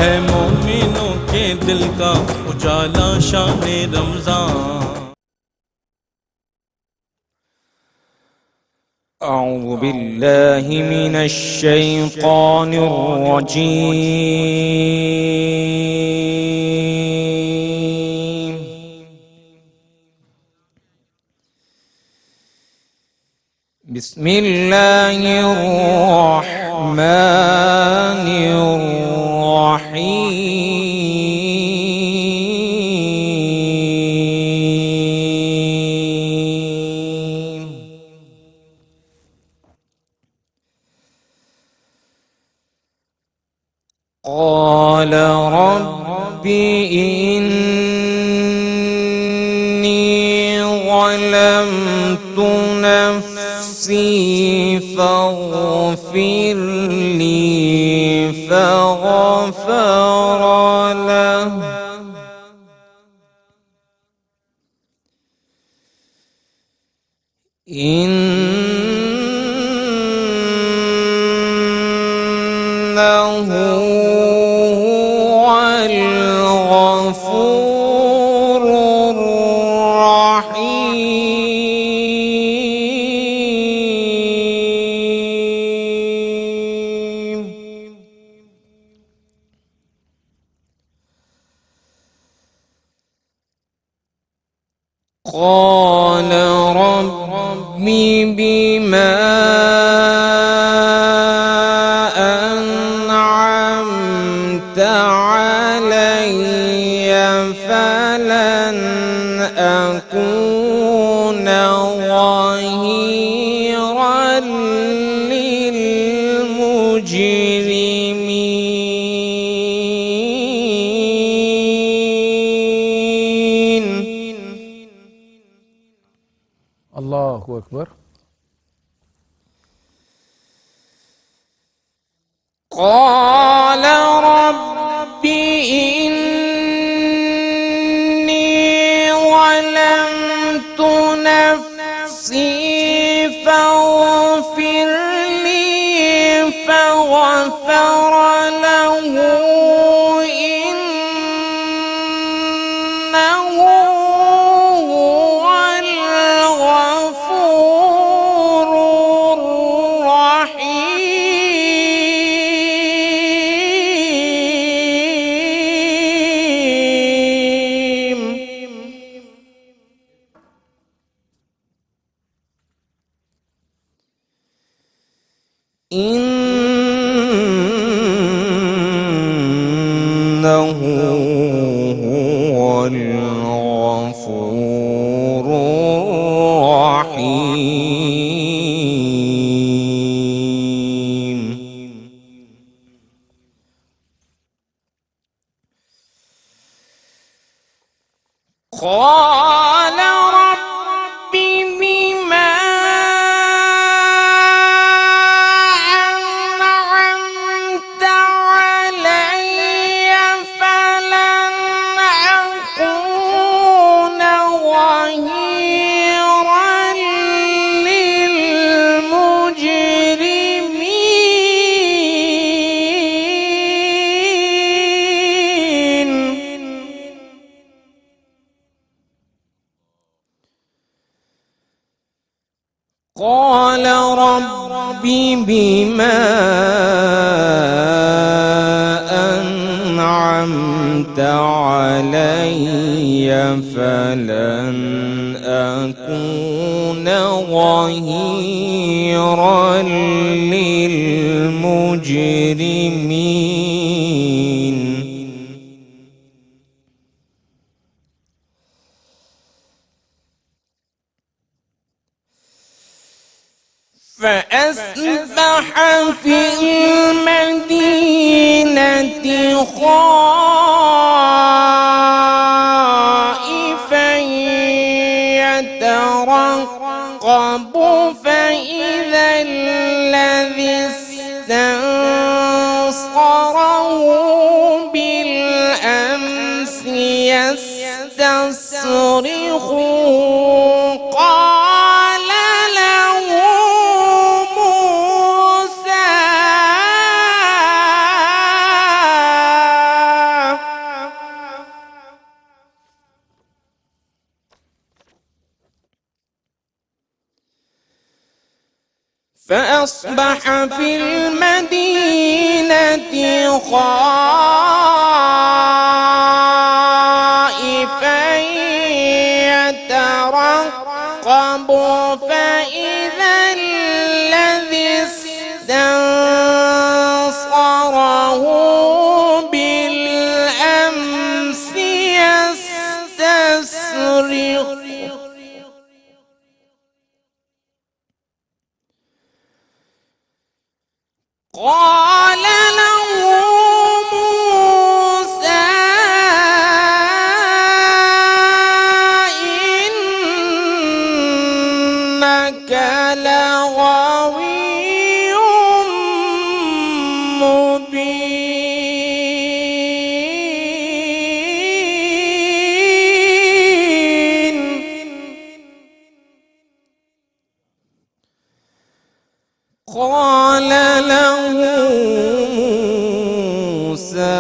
ہے مومنوں کے دل کا اجالا شان رمضان۔ اعوذ باللہ من الشیطان الرجیم، بسم اللہ الرحمن الرحیم۔ قال رب إني ظلمت نفسي فاغفر لي فغفر له إنه هو الغفور الرحيم۔ قال رب بما أنعمت علي فلن أكون ظهيرا للمجرمين۔ اللہ اکبر۔ قال رب إني ظلمت نفسي فاغفر لي فغفر له إنه هو الغفور الرحيم۔ إنه هو الغفور الرحيم۔ قال رب بما أنعمت علي فلن أكون ظهيرا للمجرمين۔ قال رب بما أنعمت علي فلن أكون ظهيرا للمجرمين۔ فأصبح في المدينة خائفا يترقب فإذا الذي استنصره بالأمس يستصرخه قال له موسى فأصبح في المدينة خائفا يترقب فإذا الذي استنصره بالأمس يستصرخ قال له موسى إنك لغوي مبين قال له موسى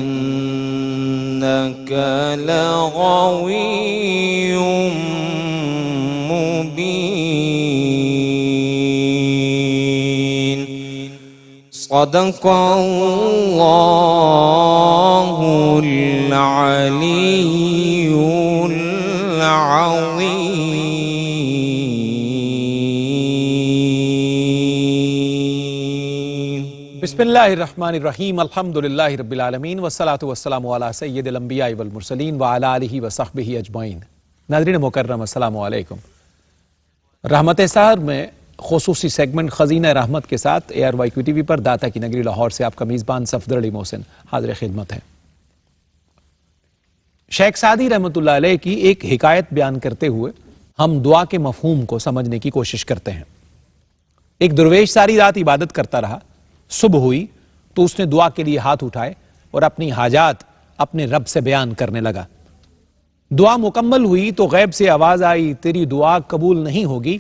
إنك لغوي مبين صدق الله العلي العظيم بسم اللہ الرحمن الرحیم الحمدللہ رب العالمین والصلاة والسلام علی سید الانبیاء والمرسلین وعلی آلہ وصحبہ اجمعین۔ ناظرین مکرم السلام علیکم۔ رحمت سحر میں خصوصی سیگمنٹ خزینہ رحمت کے ساتھ ARYQ TV پر داتا کی نگری لاہور سے آپ کا میزبان صفدر علی محسن حاضر خدمت ہے۔ شیخ سعدی رحمۃ اللہ علیہ کی ایک حکایت بیان کرتے ہوئے ہم دعا کے مفہوم کو سمجھنے کی کوشش کرتے ہیں۔ ایک درویش ساری رات عبادت کرتا رہا، صبح ہوئی تو اس نے دعا کے لیے ہاتھ اٹھائے اور اپنی حاجات اپنے رب سے بیان کرنے لگا۔ دعا مکمل ہوئی تو غیب سے آواز آئی، تیری دعا قبول نہیں ہوگی،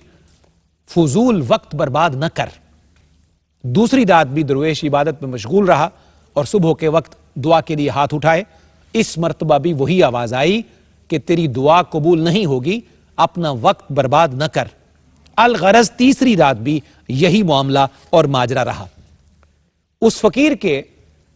فضول وقت برباد نہ کر۔ دوسری رات بھی درویش عبادت میں مشغول رہا اور صبح کے وقت دعا کے لیے ہاتھ اٹھائے، اس مرتبہ بھی وہی آواز آئی کہ تیری دعا قبول نہیں ہوگی، اپنا وقت برباد نہ کر۔ الغرض تیسری رات بھی یہی معاملہ اور ماجرا رہا۔ اس فقیر کے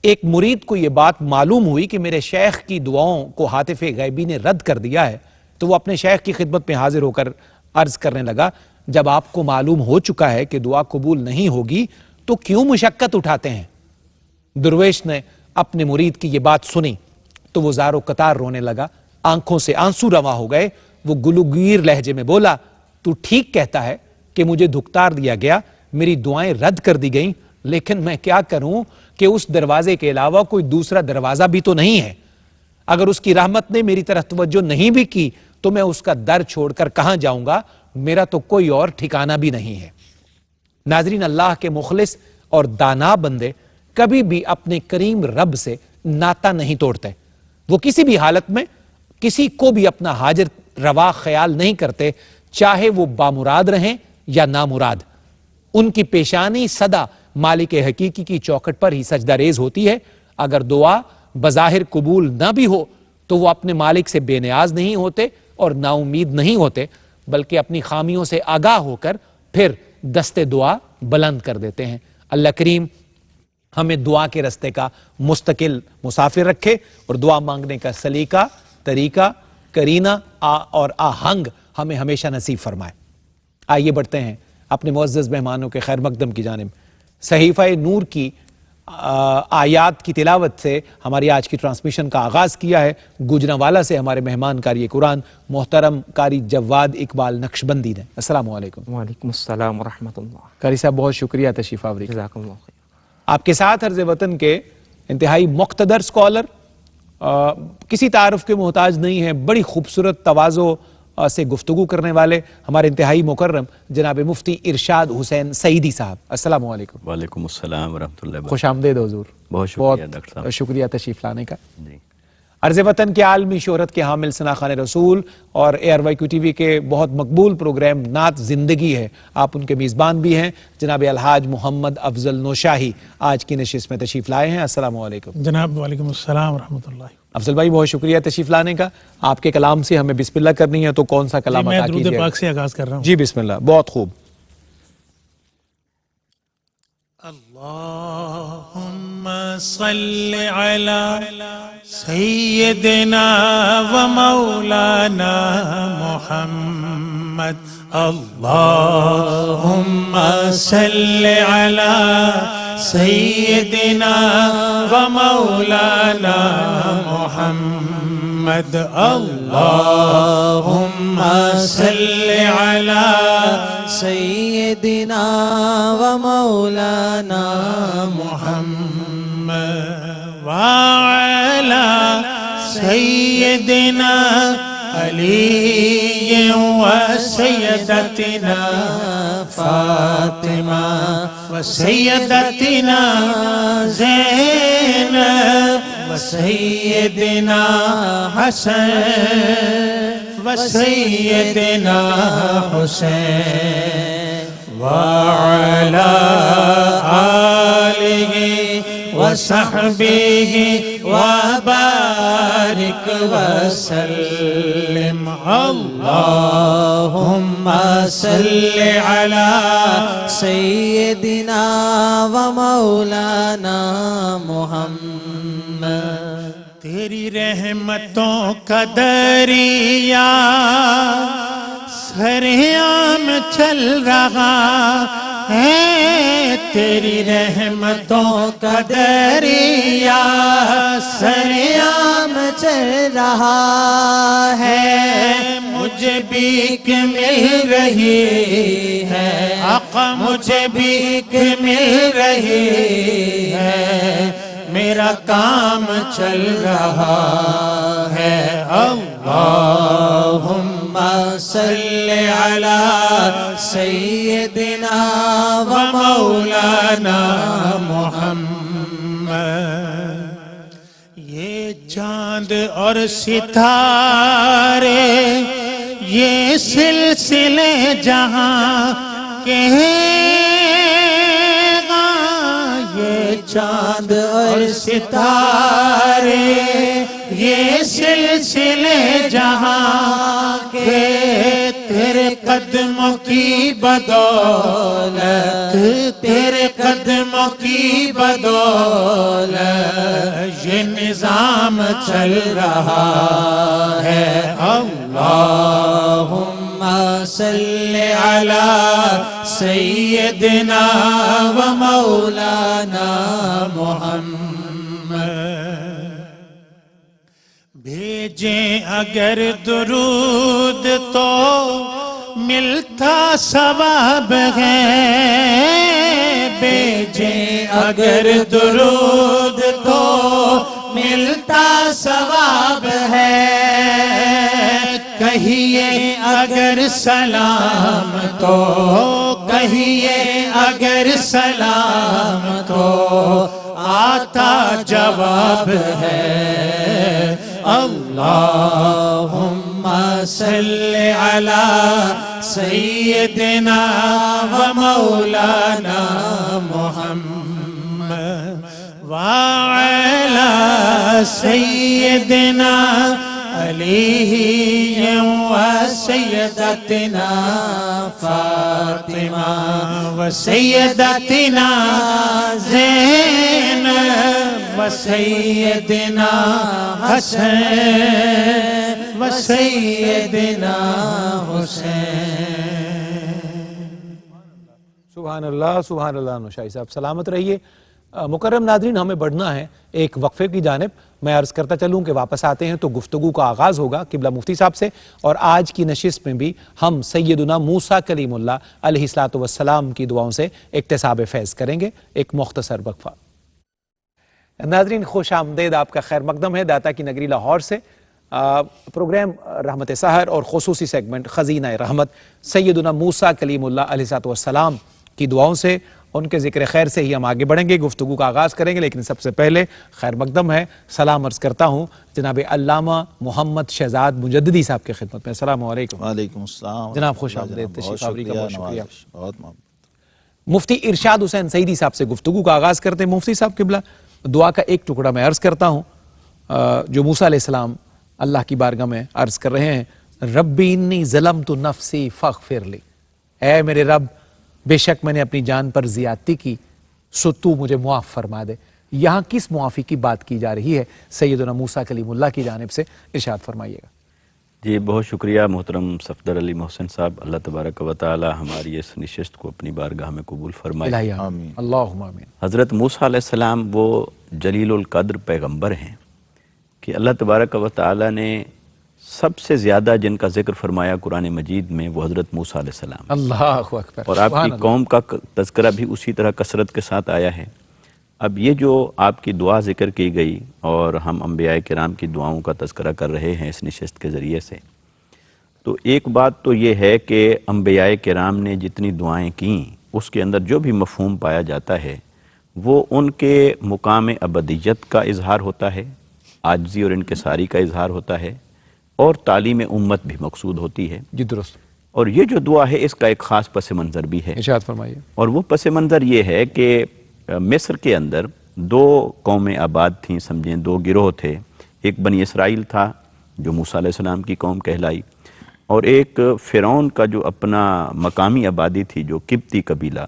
ایک مرید کو یہ بات معلوم ہوئی کہ میرے شیخ کی دعاؤں کو ہاتف غیبی نے رد کر دیا ہے، تو وہ اپنے شیخ کی خدمت میں حاضر ہو کر عرض کرنے لگا، جب آپ کو معلوم ہو چکا ہے کہ دعا قبول نہیں ہوگی تو کیوں مشقت اٹھاتے ہیں؟ درویش نے اپنے مرید کی یہ بات سنی تو وہ زار و قطار رونے لگا، آنکھوں سے آنسو رواں ہو گئے۔ وہ گلوگیر لہجے میں بولا، تو ٹھیک کہتا ہے کہ مجھے دھکتار دیا گیا، میری دعائیں رد کر دی گئیں، لیکن میں کیا کروں کہ اس دروازے کے علاوہ کوئی دوسرا دروازہ بھی تو نہیں ہے۔ اگر اس کی رحمت نے میری طرف توجہ نہیں بھی کی تو میں اس کا در چھوڑ کر کہاں جاؤں گا، میرا تو کوئی اور ٹھکانہ بھی نہیں ہے۔ ناظرین، اللہ کے مخلص اور دانا بندے کبھی بھی اپنے کریم رب سے ناتا نہیں توڑتے۔ وہ کسی بھی حالت میں کسی کو بھی اپنا حاجت روا خیال نہیں کرتے، چاہے وہ بامراد رہیں یا نامراد۔ ان کی پیشانی صدا مالک حقیقی کی چوکھٹ پر ہی سجدہ ریز ہوتی ہے۔ اگر دعا بظاہر قبول نہ بھی ہو تو وہ اپنے مالک سے بے نیاز نہیں ہوتے اور نا امید نہیں ہوتے، بلکہ اپنی خامیوں سے آگاہ ہو کر پھر دست دعا بلند کر دیتے ہیں۔ اللہ کریم ہمیں دعا کے رستے کا مستقل مسافر رکھے اور دعا مانگنے کا سلیقہ، طریقہ، کرینہ اور آہنگ ہمیں ہمیشہ نصیب فرمائے۔ آئیے بڑھتے ہیں اپنے معزز مہمانوں کے خیر مقدم کی جانب۔ صحیفہ نور کی آیات کی تلاوت سے ہماری آج کی ٹرانسمیشن کا آغاز کیا ہے۔ گوجرانوالا سے ہمارے مہمان قاری قرآن محترم قاری جواد اقبال نقشبندی نے۔ السلام علیکم۔ وعلیکم السلام ورحمۃ اللہ۔ قاری صاحب بہت شکریہ تشریف آوری۔ جزاکم اللہ خیر۔ آپ کے ساتھ عرض وطن کے انتہائی مقتدر سکولر، کسی تعارف کے محتاج نہیں ہیں، بڑی خوبصورت تواضع سے گفتگو کرنے والے ہمارے انتہائی مکرم جناب مفتی ارشاد حسین سعیدی صاحب۔ السلام علیکم۔ وعلیکم السلام ورحمۃ اللہ وبرکاتہ۔ خوش آمدید حضور۔ بہت شکریہ ڈاکٹر صاحب۔ شکریہ تشریف لانے کا۔ جی عرض وطن کے عالمی شہرت کے حامل ثنا خان رسول اور ARYQ TV کے بہت مقبول پروگرام نعت زندگی ہے، آپ ان کے میزبان بھی ہیں، جناب الحاج محمد افضل نوشاہی آج کی نشست میں تشریف لائے ہیں۔ السلام علیکم جناب۔ وعلیکم السلام ورحمۃ اللہ۔ افضل بھائی بہت شکریہ تشریف لانے کا۔ آپ کے کلام سے ہمیں بسم اللہ کرنی ہے، تو کون سا کلام میں عطا درود کیجیے؟ پاک سے آغاز کر رہا ہوں۔ جی بسم اللہ، بہت خوب۔ اللہم صل علی سیدنا و مولانا محمد، اللہم صل علی سیدنا و مولانا محمد، اللہم صل علی سیدنا و مولانا محمد وعلى سيدنا علي وسيدتنا فاطمة وسيدتنا زينب وسيدنا حسن وسيدنا حسين وعلى آله وصحبه وبارك وسلم، اللهم صل على سیدنا و مولانا محمد۔ تیری رحمتوں کا دریا سریام چل رہا ہے، تیری رحمتوں کا دریا سریام چل رہا ہے، مجھے بھیک مل رہی ہے آقا، مجھے بھیک مل رہی ہے، میرا کام چل رہا ہے، اللہم صل علی سیدنا و مولانا محمد۔ یہ چاند اور ستارے، یہ سلسلے جہاں کے یہ چاند اور ستارے، یہ سلسلے جہاں کے تیرے قدموں کی بدولت، تیرے قدموں کی بدولت یہ نظام چل رہا ہے، اللہم صل علی سیدنا و مولانا محمد۔ بھیجیں اگر درود تو ملتا ثواب ہے، بھیجیں اگر درود تو ملتا ثواب ہے، کہیے اگر سلام تو، کہیے اگر سلام تو آتا جواب ہے، اللہم صل علی سیدنا و مولانا محمد وعلی سیدنا علی وسیدتنا فاطمہ وسیدتنا زینب وسیدنا حسن وسیدنا حسین۔ سبحان اللہ، سبحان اللہ۔ نوشاہی صاحب سلامت رہیے۔ مکرم ناظرین، ہمیں بڑھنا ہے ایک وقفے کی جانب۔ میں عرض کرتا چلوں کہ واپس آتے ہیں تو گفتگو کا آغاز ہوگا قبلہ مفتی صاحب سے، اور آج کی نشست میں بھی ہم سیدنا موسیٰ کلیم اللہ علیہ السلام کی دعاؤں سے اکتساب فیض کریں گے۔ ایک مختصر وقفہ۔ ناظرین خوش آمدید، آپ کا خیر مقدم ہے داتا کی نگری لاہور سے۔ پروگرام رحمت سحر اور خصوصی سیگمنٹ خزینہ رحمت، سیدنا موسیٰ کلیم اللہ علیہ السلام کی دعاؤں سے، ان کے ذکر خیر سے ہی ہم آگے بڑھیں گے، گفتگو کا آغاز کریں گے، لیکن سب سے پہلے خیر مقدم ہے، سلام عرض کرتا ہوں جناب علامہ محمد شہزاد مجددی صاحب کی خدمت میں۔ السلام علیکم۔ وعلیکم السلام جناب خوش آمدید، تشریف آوری کا بہت شکریہ۔ بہت محبت۔ مفتی ارشاد حسین سعیدی صاحب سے گفتگو کا آغاز کرتے ہیں۔ مفتی صاحب قبلہ، دعا کا ایک ٹکڑا میں عرض کرتا ہوں جو موسیٰ علیہ السلام اللہ کی بارگاہ میں عرض کر رہے ہیں، ربی انی ظلمت نفسی فاغفر لی، اے میرے رب بے شک میں نے اپنی جان پر زیادتی کی، سو تو مجھے معاف فرما دے۔ یہاں کس معافی کی بات کی جا رہی ہے؟ سیدنا موسیٰ کلیم اللہ کی جانب سے ارشاد فرمائیے گا۔ جی بہت شکریہ محترم صفدر علی محسن صاحب، اللہ تبارک و تعالی ہماری اس نشست کو اپنی بارگاہ میں قبول فرمائے۔ الہی آمین، اللہم آمین۔ حضرت موسیٰ علیہ السلام وہ جلیل القدر پیغمبر ہیں کہ اللہ تبارک و تعالی نے سب سے زیادہ جن کا ذکر فرمایا قرآن مجید میں، وہ حضرت موسیٰ علیہ السلام، اللہ اکبر، اور آپ کی قوم کا تذکرہ بھی اسی طرح کثرت کے ساتھ آیا ہے۔ اب یہ جو آپ کی دعا ذکر کی گئی اور ہم انبیاء کرام کی دعاؤں کا تذکرہ کر رہے ہیں اس نشست کے ذریعے سے، تو ایک بات تو یہ ہے کہ انبیاء کرام نے جتنی دعائیں کیں اس کے اندر جو بھی مفہوم پایا جاتا ہے وہ ان کے مقام ابدیت کا اظہار ہوتا ہے، عاجزی اور انکساری کا اظہار ہوتا ہے، اور تعلیم امت بھی مقصود ہوتی ہے۔ جی درست۔ اور یہ جو دعا ہے اس کا ایک خاص پس منظر بھی ہے، ارشاد فرمائیے۔ اور وہ پس منظر یہ ہے کہ مصر کے اندر دو قومیں آباد تھیں، سمجھیں دو گروہ تھے، ایک بنی اسرائیل تھا جو موسیٰ علیہ السلام کی قوم کہلائی، اور ایک فرعون کا جو اپنا مقامی آبادی تھی جو قبطی قبیلہ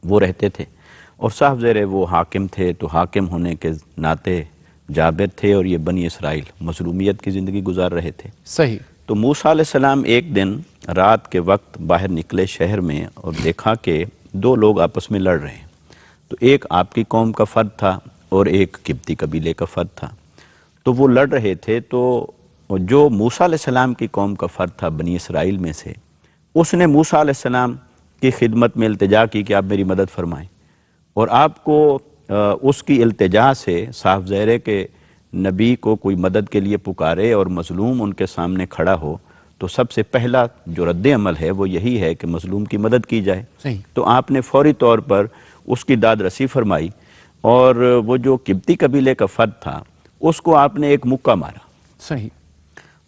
وہ رہتے تھے، اور صاحب زیر وہ حاکم تھے، تو حاکم ہونے کے ناطے جابر تھے، اور یہ بنی اسرائیل مظلومیت کی زندگی گزار رہے تھے۔ صحیح۔ تو موسیٰ علیہ السلام ایک دن رات کے وقت باہر نکلے شہر میں اور دیکھا کہ دو لوگ آپس میں لڑ رہے ہیں، تو ایک آپ کی قوم کا فرد تھا اور ایک قبطی قبیلے کا فرد تھا، تو وہ لڑ رہے تھے، تو جو موسیٰ علیہ السلام کی قوم کا فرد تھا بنی اسرائیل میں سے، اس نے موسیٰ علیہ السلام کی خدمت میں التجا کی کہ آپ میری مدد فرمائیں، اور آپ کو اس کی التجا سے صاف ظاہر ہے کہ نبی کو کوئی مدد کے لیے پکارے اور مظلوم ان کے سامنے کھڑا ہو تو سب سے پہلا جو رد عمل ہے وہ یہی ہے کہ مظلوم کی مدد کی جائے۔ صحیح۔ تو آپ نے فوری طور پر اس کی داد رسی فرمائی، اور وہ جو قبطی قبیلے کا فرد تھا اس کو آپ نے ایک مکہ مارا۔ صحیح۔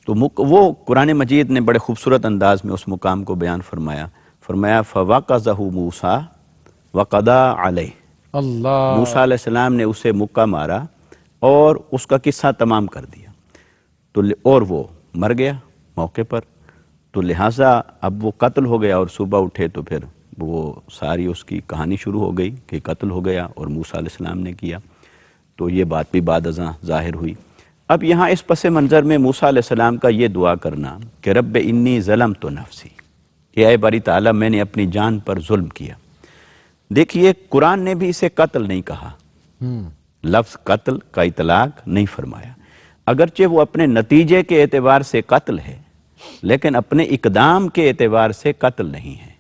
تو وہ قرآن مجید نے بڑے خوبصورت انداز میں اس مقام کو بیان فرمایا، فَوَقَذَهُ مُوسَىٰ وَقَضَىٰ عَلَيْهِ، اللہ، موسیٰ علیہ السلام نے اسے مکہ مارا اور اس کا قصہ تمام کر دیا، اور وہ مر گیا موقع پر، تو لہٰذا اب وہ قتل ہو گیا، اور صبح اٹھے تو پھر وہ ساری اس کی کہانی شروع ہو گئی کہ قتل ہو گیا اور موسیٰ علیہ السلام نے کیا، تو یہ بات بھی بعد ازاں ظاہر ہوئی۔ اب یہاں اس پس منظر میں موسیٰ علیہ السلام کا یہ دعا کرنا کہ رب انی ظلمت نفسی، کہ اے باری تعالیٰ میں نے اپنی جان پر ظلم کیا۔ دیکھیے قرآن نے بھی اسے قتل نہیں کہا، لفظ قتل کا اطلاق نہیں فرمایا، اگرچہ وہ اپنے نتیجے کے اعتبار سے قتل ہے لیکن اپنے اقدام کے اعتبار سے قتل نہیں ہے،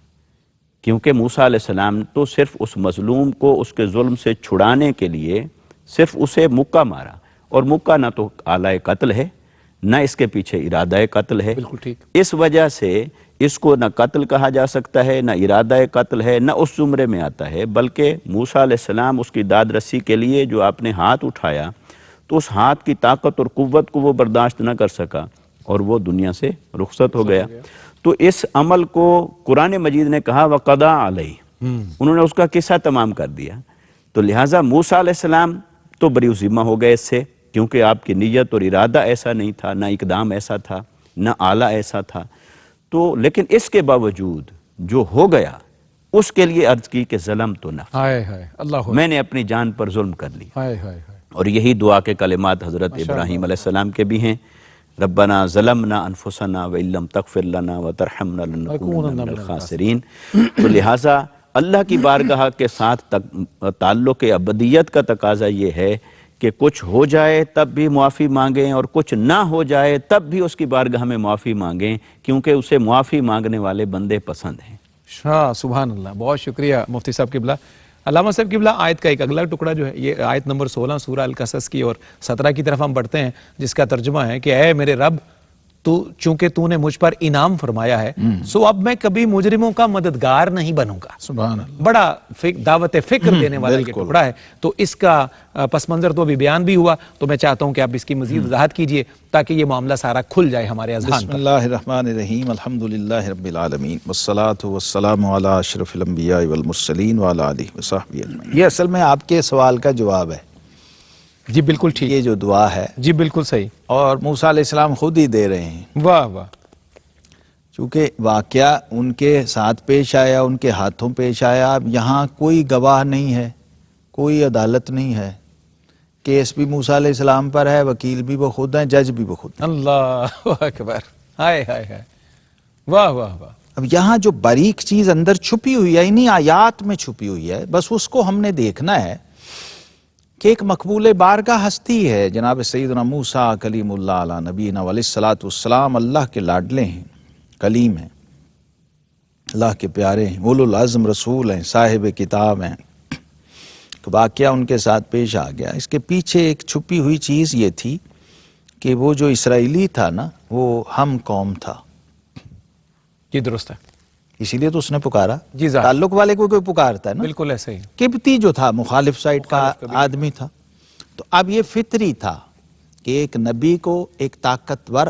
کیونکہ موسیٰ علیہ السلام تو صرف اس مظلوم کو اس کے ظلم سے چھڑانے کے لیے صرف اسے مکہ مارا، اور مکہ نہ تو آلہ قتل ہے نہ اس کے پیچھے ارادہ قتل ہے، بالکل ٹھیک۔ اس وجہ سے اس کو نہ قتل کہا جا سکتا ہے، نہ ارادہ قتل ہے، نہ اس زمرے میں آتا ہے، بلکہ موسیٰ علیہ السلام اس کی داد رسی کے لیے جو آپ نے ہاتھ اٹھایا تو اس ہاتھ کی طاقت اور قوت کو وہ برداشت نہ کر سکا اور وہ دنیا سے رخصت ہو گیا۔ تو اس عمل کو قرآن مجید نے کہا وَقَضَىٰ عَلَيْهِ، انہوں نے اس کا قصہ تمام کر دیا، تو لہٰذا موسیٰ علیہ السلام تو بری ذمہ ہو گئے اس سے، کیونکہ آپ کی نیت اور ارادہ ایسا نہیں تھا، نہ اقدام ایسا تھا، نہ آلہ ایسا تھا، تو لیکن اس کے باوجود جو ہو گیا اس کے لیے عرض کی کہ ظلم تو نفس، ہائے ہائے اللہ، میں نے اپنی جان پر ظلم کر لی۔ ہائے ہائے ہائے، اور یہی دعا کے کلمات حضرت ابراہیم علیہ السلام کے بھی ہیں، ربنا ظلمنا انفسنا وان لم تغفر لنا وترحمنا لنکونن من الخاسرین۔ تو لہٰذا اللہ کی بارگاہ کے ساتھ تعلق ابدیت کا تقاضا یہ ہے کہ کچھ ہو جائے تب بھی معافی مانگیں، اور کچھ نہ ہو جائے تب بھی اس کی بارگاہ میں معافی مانگیں، کیونکہ اسے معافی مانگنے والے بندے پسند ہیں۔ شاہ سبحان اللہ، بہت شکریہ مفتی صاحب قبلہ۔ علامہ صاحب قبلہ، آیت کا ایک اگلا ٹکڑا جو ہے یہ آیت نمبر 16 سورہ القصص کی اور 17 کی طرف ہم بڑھتے ہیں، جس کا ترجمہ ہے کہ اے میرے رب تو چونکہ تو نے مجھ پر انعام فرمایا ہے سو اب میں کبھی مجرموں کا مددگار نہیں بنوں گا. سبحان اللہ. بڑا دعوت فکر دینے والا یہ ٹکڑا ہے. تو اس کا پس منظر تو ابھی بیان بھی ہوا, تو میں چاہتا ہوں کہ آپ اس کی مزید وضاحت کیجئے تاکہ یہ معاملہ سارا کھل جائے ہمارے اذہان بسم پر. اللہ الرحمن الرحیم. الحمدللہ رب العالمین والصلاة والسلام علی اشرف الانبیاء والمرسلین وعلی آلہ وصحبہ اجمعین. یہ اصل میں آپ کے سوال کا جواب ہے. جی بالکل ٹھیک. یہ جو دعا ہے جی بالکل صحیح. اور موسیٰ علیہ السلام خود ہی دے رہے ہیں, واہ واہ. چونکہ واقعہ ان کے ساتھ پیش آیا, ان کے ہاتھوں پیش آیا. اب یہاں کوئی گواہ نہیں ہے, کوئی عدالت نہیں ہے. کیس بھی موسیٰ علیہ السلام پر ہے, وکیل بھی وہ خود ہیں, جج بھی وہ خود ہیں. اللہ اکبر. ہائے ہائے ہائے. واہ واہ واہ. اب یہاں جو باریک چیز اندر چھپی ہوئی ہے, انہی آیات میں چھپی ہوئی ہے, بس اس کو ہم نے دیکھنا ہے کہ ایک مقبول بارگاہ ہستی ہے جناب سیدنا موسیٰ کلیم اللہ علیہ نبینا علیہ الصلوۃ والسلام. اللہ کے لاڈلے ہیں, کلیم ہیں, اللہ کے پیارے ہیں, اولو العزم رسول ہیں, صاحب کتاب ہیں. واقعہ ان کے ساتھ پیش آ گیا. اس کے پیچھے ایک چھپی ہوئی چیز یہ تھی کہ وہ جو اسرائیلی تھا نا, وہ ہم قوم تھا. یہ درست ہے. اسی لیے تو اس نے پکارا. جی ظاہر. تعلق والے کو کوئی پکارتا ہے نا. بالکل ایسے ہی. قبطی جو تھا مخالف سائٹ کا آدمی تھا. تو اب یہ فطری تھا کہ ایک نبی کو ایک طاقتور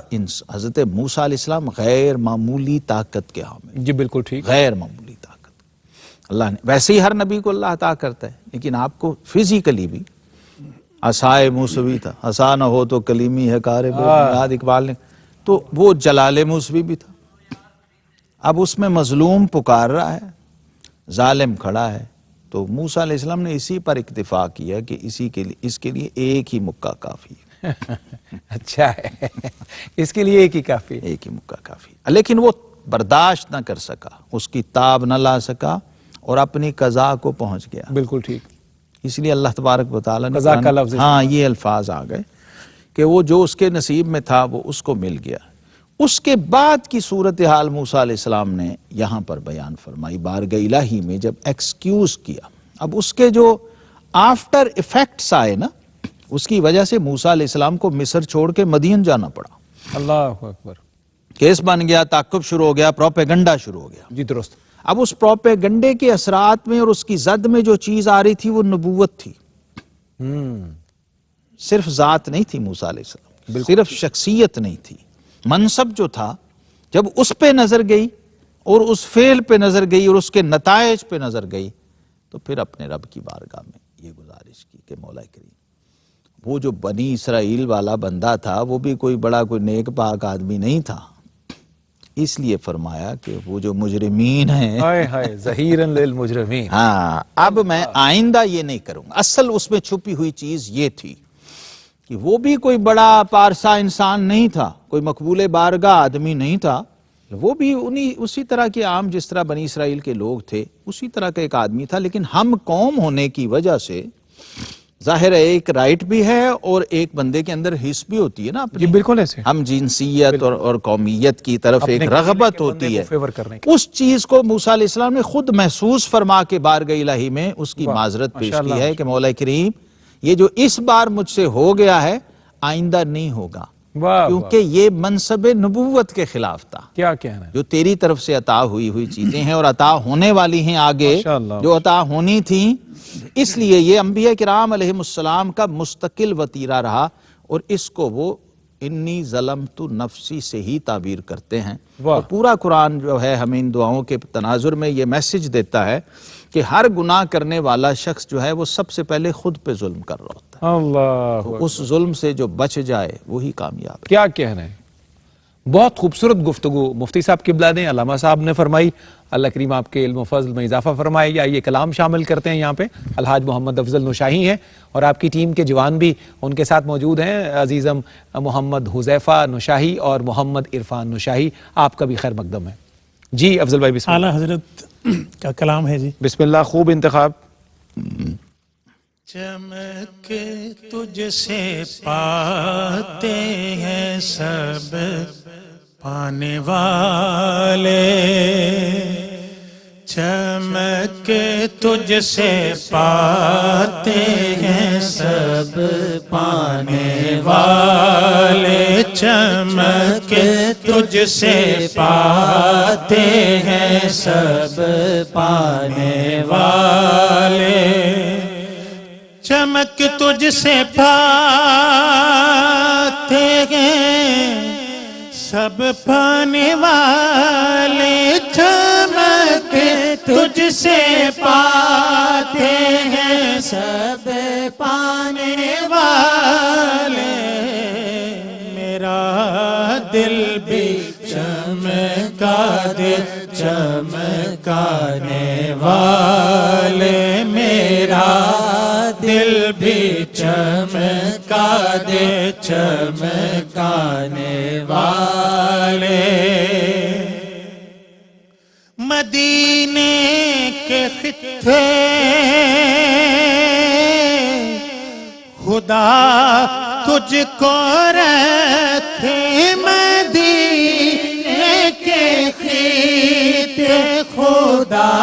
حضرت موسیٰ علیہ السلام غیر معمولی طاقت کے حامل. جی بالکل ٹھیک. غیر معمولی طاقت اللہ نے, ویسے ہی ہر نبی کو اللہ عطا کرتا ہے, لیکن آپ کو فزیکلی بھی. عصائے موسوی تھا, عصا نہ ہو تو کلیمی ہے کار بنیاد, اقبال نے. تو وہ جلال موسوی بھی تھا. اب اس میں مظلوم پکار رہا ہے, ظالم کھڑا ہے, تو موسیٰ علیہ السلام نے اسی پر اکتفا کیا کہ اس کے لیے ایک ہی مکہ کافی ہے. اچھا ہے, اس کے لیے ایک ہی کافی. ایک ہی مکہ کافی. لیکن وہ برداشت نہ کر سکا, اس کی تاب نہ لا سکا, اور اپنی قضا کو پہنچ گیا. بالکل ٹھیک. اس لیے اللہ تبارک و تعالیٰ نے قضا کا لفظ, ہاں یہ الفاظ آ گئے کہ وہ جو اس کے نصیب میں تھا وہ اس کو مل گیا. اس کے بعد کی صورتحال موسیٰ علیہ السلام نے یہاں پر بیان فرمائی بارگاہ الہی میں, جب ایکسکیوز کیا. اب اس کے جو آفٹر ایفیکٹس آئے نا, اس کی وجہ سے موسیٰ علیہ السلام کو مصر چھوڑ کے مدین جانا پڑا. اللہ اکبر. کیس بن گیا, تعقب شروع ہو گیا, پروپیگنڈا شروع ہو گیا. جی درست. اب اس پروپیگنڈے کے اثرات میں اور اس کی زد میں جو چیز آ رہی تھی وہ نبوت تھی. صرف ذات نہیں تھی موسیٰ علیہ السلام, صرف شخصیت نہیں تھی. منصب جو تھا, جب اس پہ نظر گئی اور اس فعل پہ نظر گئی اور اس کے نتائج پہ نظر گئی, تو پھر اپنے رب کی بارگاہ میں یہ گزارش کی کہ مولا کریم, وہ جو بنی اسرائیل والا بندہ تھا وہ بھی کوئی بڑا کوئی نیک پاک آدمی نہیں تھا. اس لیے فرمایا کہ وہ جو مجرمین ہیں, ہائے ہائے ظہیراً للمجرمین, ہاں اب میں آئندہ یہ نہیں کروں گا. اصل اس میں چھپی ہوئی چیز یہ تھی کہ وہ بھی کوئی بڑا پارسا انسان نہیں تھا, کوئی مقبول بارگاہ آدمی نہیں تھا. وہ بھی اسی طرح کے عام جس طرح بنی اسرائیل کے لوگ تھے اسی طرح کا ایک آدمی تھا. لیکن ہم قوم ہونے کی وجہ سے ظاہر ہے ایک رائٹ بھی ہے اور ایک بندے کے اندر حس بھی ہوتی ہے نا. جی بالکل ایسے. ہم جنسیت اور قومیت کی طرف ایک رغبت ہوتی ہے. اس چیز کو موسیٰ علیہ السلام نے خود محسوس فرما کے بارگاہ الہی میں اس کی معذرت پیش کی ہے کہ مولا کریم, یہ جو اس بار مجھ سے ہو گیا ہے آئندہ نہیں ہوگا, کیونکہ یہ منصب نبوت کے خلاف تھا. کیا کہنا ہے, جو تیری طرف سے عطا ہوئی چیزیں ہیں اور عطا ہونے والی ہیں آگے, جو عطا ہونی تھیں. اس لیے یہ انبیاء کرام علیہم السلام کا مستقل وتیرہ رہا, اور اس کو وہ انی ظلمت نفسی سے ہی تعبیر کرتے ہیں. اور پورا قرآن جو ہے ہمیں ان دعاؤں کے تناظر میں یہ میسج دیتا ہے کہ ہر گناہ کرنے والا شخص جو ہے وہ سب سے پہلے خود پہ ظلم کر رہا ہوتا ہے. اللہ, اس ظلم سے جو بچ جائے وہی کامیاب ہے. کیا کہنا ہے. بہت خوبصورت گفتگو مفتی صاحب قبلہ نے, علامہ صاحب نے فرمائی. اللہ کریم آپ کے علم و فضل میں اضافہ فرمائے. یا یہ کلام شامل کرتے ہیں یہاں پہ الحاج محمد افضل نشاہی ہیں, اور آپ کی ٹیم کے جوان بھی ان کے ساتھ موجود ہیں, عزیزم محمد حذیفہ نشاہی اور محمد عرفان نشاہی. آپ کا بھی خیر مقدم ہے. جی افضل بھائی بسم اللہ. اعلیٰ حضرت کا کلام ہے. جی بسم اللہ, خوب انتخاب. چمک تجھ سے پاتے ہیں سب پانے والے, چمک تجھ سے پاتے ہیں سب پانے والے, چمک تجھ سے پاتے ہیں سب پانے والے، چمک تجھ سے پاتے ہیں سب پانے والے، چمک تجھ سے پاتے ہیں سب پانے والے، میرا دل بھی چمکا دے چمکانے والے، میرا دل بھی چمکا دے چمکانے والے، مدینے کے خطے خدا تجھ کو رکھے، مدینے کے خطے خدا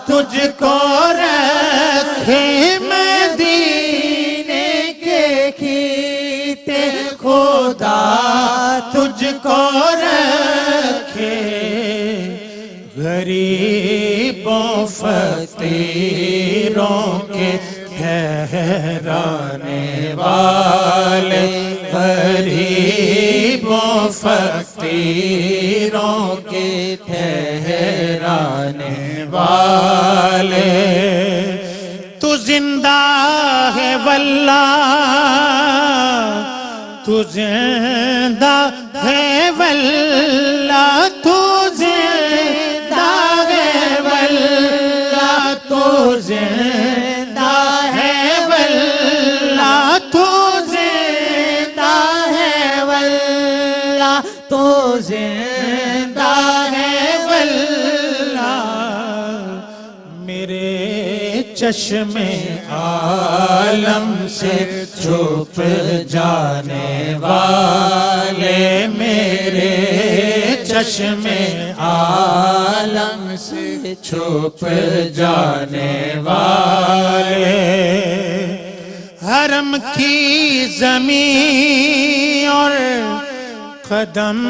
تجھ کو رکھے، مدینے کے خطے خدا تجھ کو رکھے، غریبوں فقیروں کے ٹھہرانے والے، غریبوں فقیروں کے ٹھہرانے والے، تو زندہ ہے واللہ، تو زندہ ہے واللہ، تو زندہ ہے واللہ، تو زندہ ہے واللہ، تو زندہ ہے واللہ، تو زندہ ہے واللہ، میرے چشم عالم سے چھپ جانے والے، میرے چشم عالم سے چھپ جانے والے، حرم کی زمین اور قدم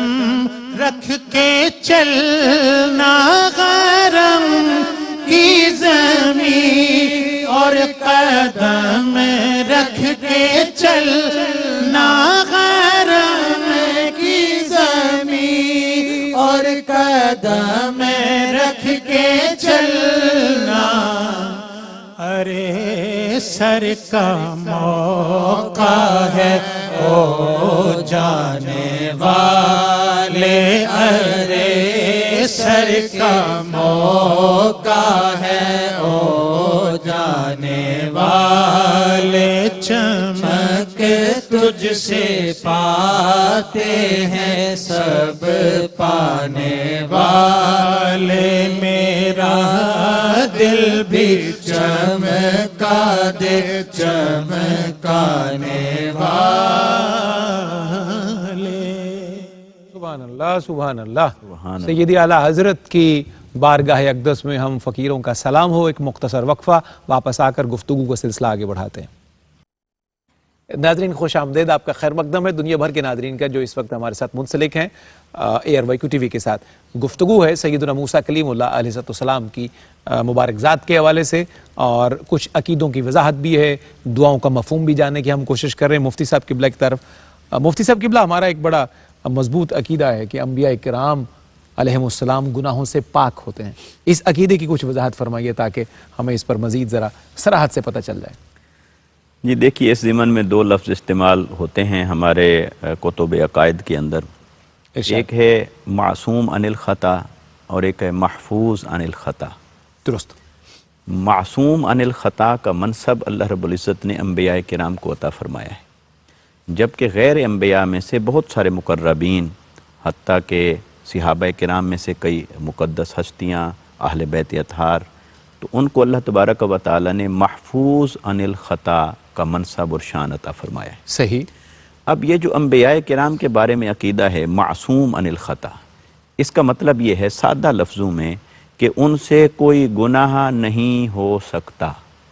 رکھ کے چلنا، حرم کی زمین اور قدم رکھ کے چلنا، حرم کی زمین اور قدم رکھ کے چلنا، ارے سر کا موقع ہے او جانے والے، ارے سر کا موقع ہے او جانے والے، چمک تجھ سے پاتے ہیں سب پانے والے، میرا دل بھی چمکا دے چمکانے والے۔ سبحان اللہ سبحان اللہ۔ سیدی اعلیٰ حضرت کی بارگاہ اقدس میں ہم فقیروں کا سلام ہو۔ ایک مختصر وقفہ، واپس آ کر گفتگو کا سلسلہ آگے بڑھاتے ہیں۔ ناظرین خوش آمدید، آپ کا خیر مقدم ہے دنیا بھر کے ناظرین کا جو اس وقت ہمارے ساتھ منسلک ہیں ایئر وائی کیو ٹی وی کے ساتھ۔ گفتگو ہے سیدنا موسیٰ کلیم اللہ علیہ السلام کی مبارک ذات کے حوالے سے، اور کچھ عقیدوں کی وضاحت بھی ہے، دعاؤں کا مفہوم بھی جاننے کی ہم کوشش کر رہے ہیں مفتی صاحب قبلہ کی طرف۔ مفتی صاحب قبلہ، ہمارا ایک بڑا مضبوط عقیدہ ہے کہ انبیاء کرام علیہم السلام گناہوں سے پاک ہوتے ہیں، اس عقیدے کی کچھ وضاحت فرمائیے تاکہ ہمیں اس پر مزید ذرا صراحت سے پتہ چل جائے۔ جی دیکھیے، اس ضمن میں دو لفظ استعمال ہوتے ہیں ہمارے کتب عقائد کے اندر، ایک ہے معصوم عن الخطا اور ایک ہے محفوظ عن الخطا۔ درست۔ معصوم عن الخطا کا منصب اللہ رب العزت نے انبیاء کرام کو عطا فرمایا ہے، جبکہ غیر انبیاء میں سے بہت سارے مقربین، حتیٰ کہ صحابہ کرام میں سے کئی مقدس ہستیاں، اہل بیت اطہار، تو ان کو اللہ تبارک و تعالی نے محفوظ عن الخطا کا منصب اور شان عطا فرمایا ہے۔ صحیح۔ اب یہ جو انبیاء کرام کے بارے میں عقیدہ ہے معصوم عن الخطا، اس کا مطلب یہ ہے سادہ لفظوں میں کہ ان سے کوئی گناہ نہیں ہو سکتا۔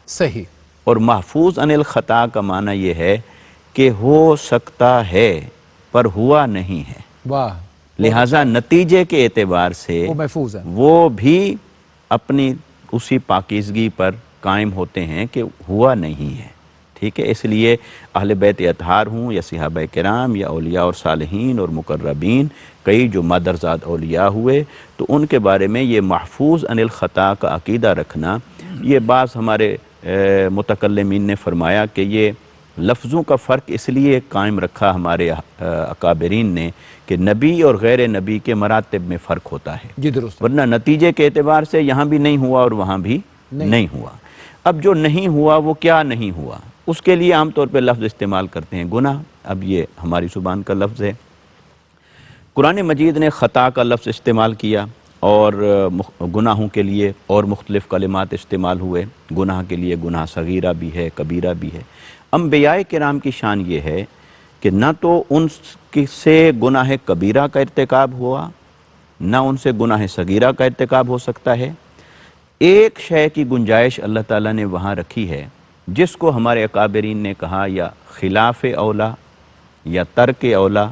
صحیح۔ اور محفوظ عن الخطا کا معنی یہ ہے کہ ہو سکتا ہے پر ہوا نہیں ہے۔ واہ، لہٰذا نتیجے کے اعتبار سے وہ محفوظ ہے. وہ بھی اپنی اسی پاکیزگی پر قائم ہوتے ہیں کہ ہوا نہیں ہے. ٹھیک ہے، اس لیے اہل بیت اطہار ہوں یا صحابہ کرام یا اولیاء اور صالحین اور مقربین، کئی جو مادرزاد اولیاء ہوئے، تو ان کے بارے میں یہ محفوظ عن الخطا کا عقیدہ رکھنا، یہ بعض ہمارے متکلمین نے فرمایا کہ یہ لفظوں کا فرق اس لیے قائم رکھا ہمارے اکابرین نے کہ نبی اور غیر نبی کے مراتب میں فرق ہوتا ہے. جی درست. ورنہ نتیجے کے اعتبار سے یہاں بھی نہیں ہوا اور وہاں بھی نہیں ہوا. اب جو نہیں ہوا وہ کیا نہیں ہوا، اس کے لیے عام طور پہ لفظ استعمال کرتے ہیں گناہ. اب یہ ہماری زبان کا لفظ ہے. قرآن مجید نے خطا کا لفظ استعمال کیا اور گناہوں کے لیے اور مختلف کلمات استعمال ہوئے. گناہ کے لیے گناہ صغیرہ بھی ہے، کبیرہ بھی ہے. انبیاء کرام کی شان یہ ہے کہ نہ تو ان سے گناہ کبیرہ کا ارتکاب ہوا، نہ ان سے گناہ صغیرہ کا ارتکاب ہو سکتا ہے. ایک شے کی گنجائش اللہ تعالیٰ نے وہاں رکھی ہے جس کو ہمارے اکابرین نے کہا یا خلاف اولا یا ترک اولا،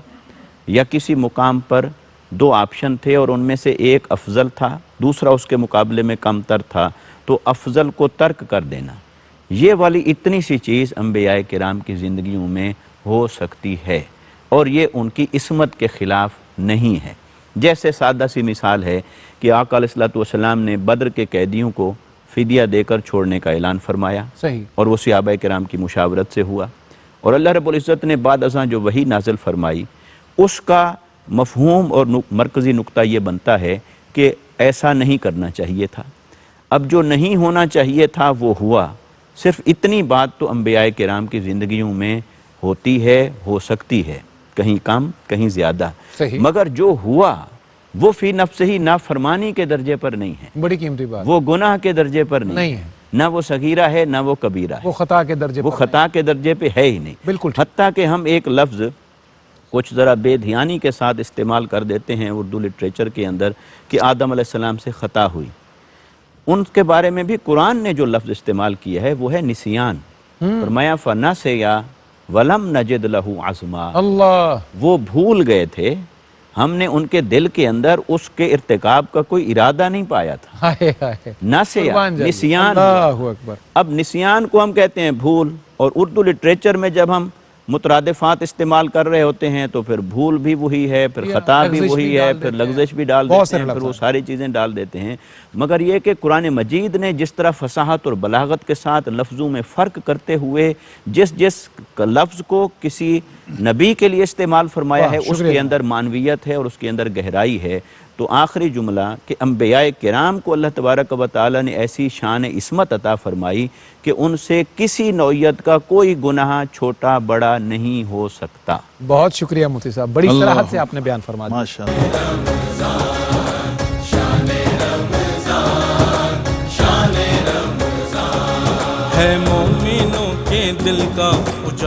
یا کسی مقام پر دو آپشن تھے اور ان میں سے ایک افضل تھا، دوسرا اس کے مقابلے میں کم تر تھا، تو افضل کو ترک کر دینا. یہ والی اتنی سی چیز انبیاء کرام کی زندگیوں میں ہو سکتی ہے اور یہ ان کی عصمت کے خلاف نہیں ہے. جیسے سادہ سی مثال ہے کہ آقا علیہ الصلوۃ والسلام نے بدر کے قیدیوں کو فدیہ دے کر چھوڑنے کا اعلان فرمایا، صحیح، اور وہ صحابہ کرام کی مشاورت سے ہوا، اور اللہ رب العزت نے بعد ازاں جو وحی نازل فرمائی اس کا مفہوم اور مرکزی نقطہ یہ بنتا ہے کہ ایسا نہیں کرنا چاہیے تھا. اب جو نہیں ہونا چاہیے تھا وہ ہوا. صرف اتنی بات تو انبیاء کرام کی زندگیوں میں ہوتی ہے، ہو سکتی ہے، کہیں کم کہیں زیادہ، صحیح. مگر جو ہوا وہ فی نفس ہی نافرمانی کے درجے پر نہیں ہے، بڑی قیمتی بات. وہ گناہ کے درجے پر نہیں ہے، نہ وہ صغیرہ ہے نہ وہ کبیرہ ہے، وہ خطا کے درجے وہ پر خطا کے درجے پہ ہے ہی نہیں. بالکل. حتیٰ کہ ہم ایک لفظ کچھ ذرا بے دھیانی کے ساتھ استعمال کر دیتے ہیں اردو لٹریچر کے اندر کہ آدم علیہ السلام سے خطا ہوئی. ان کے بارے میں بھی قرآن نے جو لفظ استعمال کیا ہے وہ ہے نسیان. فرمایا فَنَسِیَ وَلَمْ نَجِدْ لَهُ عَزْمًا. اللہ، وہ بھول گئے تھے، ہم نے ان کے دل کے اندر اس کے ارتکاب کا کوئی ارادہ نہیں پایا تھا. ہائے ہائے، نسیہ، قربان جائیے. نسیان. اللہ اکبر. اب نسیان کو ہم کہتے ہیں بھول، اور اردو لٹریچر میں جب ہم مترادفات استعمال کر رہے ہوتے ہیں تو پھر بھول بھی وہی ہے، پھر خطا بھی وہی ہے، پھر لغزش بھی ڈال دیتے ہیں، پھر وہ ساری چیزیں ڈال دیتے ہیں. مگر یہ کہ قرآن مجید نے جس طرح فصاحت اور بلاغت کے ساتھ لفظوں میں فرق کرتے ہوئے جس لفظ کو کسی نبی کے لیے استعمال فرمایا ہے اس کے اندر معنویت ہے اور اس کے اندر گہرائی ہے. تو آخری جملہ کہ انبیاء کرام کو اللہ تبارک و تعالی نے ایسی شان عصمت عطا فرمائی کہ ان سے کسی نوعیت کا کوئی گناہ چھوٹا بڑا نہیں ہو سکتا. بہت شکریہ مفتی صاحب، بڑی صراحت سے آپ نے بیان فرما دیا. ماشاءاللہ. ہے مومنوں کے دل کا